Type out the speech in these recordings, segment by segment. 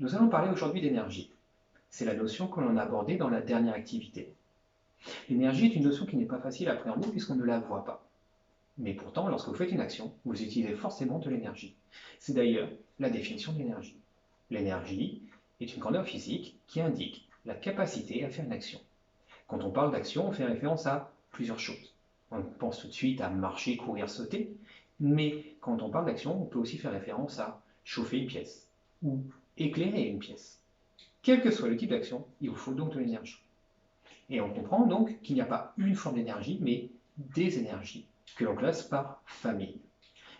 Nous allons parler aujourd'hui d'énergie. C'est la notion que l'on a abordée dans la dernière activité. L'énergie est une notion qui n'est pas facile à appréhender puisqu'on ne la voit pas. Mais pourtant, lorsque vous faites une action, vous utilisez forcément de l'énergie. C'est d'ailleurs la définition de l'énergie. L'énergie est une grandeur physique qui indique la capacité à faire une action. Quand on parle d'action, on fait référence à plusieurs choses. On pense tout de suite à marcher, courir, sauter, mais quand on parle d'action, on peut aussi faire référence à chauffer une pièce ou éclairer une pièce. Quel que soit le type d'action, il vous faut donc de l'énergie. Et on comprend donc qu'il n'y a pas une forme d'énergie, mais des énergies que l'on classe par famille.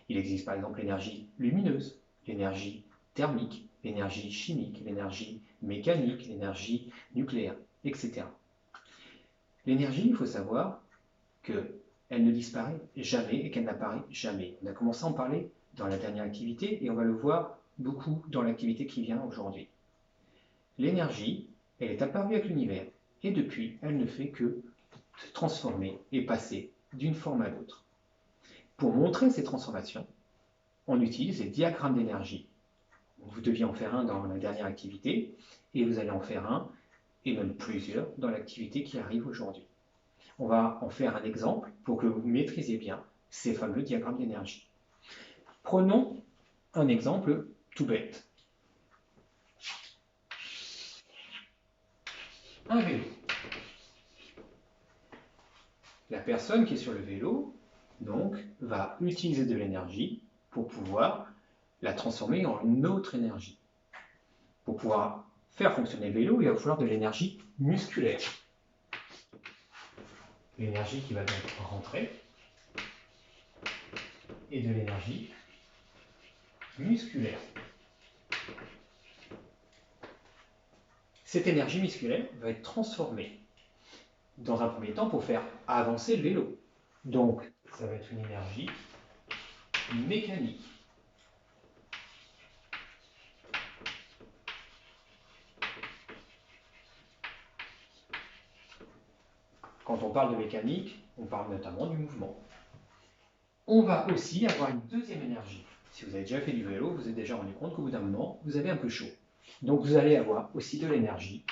Il existe par exemple l'énergie lumineuse, l'énergie thermique, l'énergie chimique, l'énergie mécanique, l'énergie nucléaire, etc. L'énergie, il faut savoir qu'elle ne disparaît jamais et qu'elle n'apparaît jamais. On a commencé à en parler dans la dernière activité et on va le voir beaucoup dans l'activité qui vient aujourd'hui. L'énergie, elle est apparue avec l'univers et depuis, elle ne fait que se transformer et passer d'une forme à l'autre. Pour montrer ces transformations, on utilise les diagrammes d'énergie. Vous deviez en faire un dans la dernière activité et vous allez en faire un et même plusieurs dans l'activité qui arrive aujourd'hui. On va en faire un exemple pour que vous maîtrisiez bien ces fameux diagrammes d'énergie. Prenons un exemple tout bête. Un vélo. La personne qui est sur le vélo, donc, va utiliser de l'énergie pour pouvoir la transformer en une autre énergie. Pour pouvoir faire fonctionner le vélo, il va falloir de l'énergie musculaire. L'énergie qui va donc rentrer et de l'énergie musculaire. Cette énergie musculaire va être transformée dans un premier temps pour faire avancer le vélo. Donc, ça va être une énergie mécanique. Quand on parle de mécanique, on parle notamment du mouvement. On va aussi avoir une deuxième énergie. Si vous avez déjà fait du vélo, vous vous êtes déjà rendu compte qu'au bout d'un moment, vous avez un peu chaud. Donc vous allez avoir aussi de l'énergie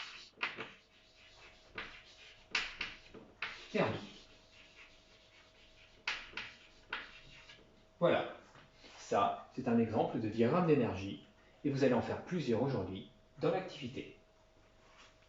thermique. Voilà, ça c'est un exemple de diagramme d'énergie et vous allez en faire plusieurs aujourd'hui dans l'activité.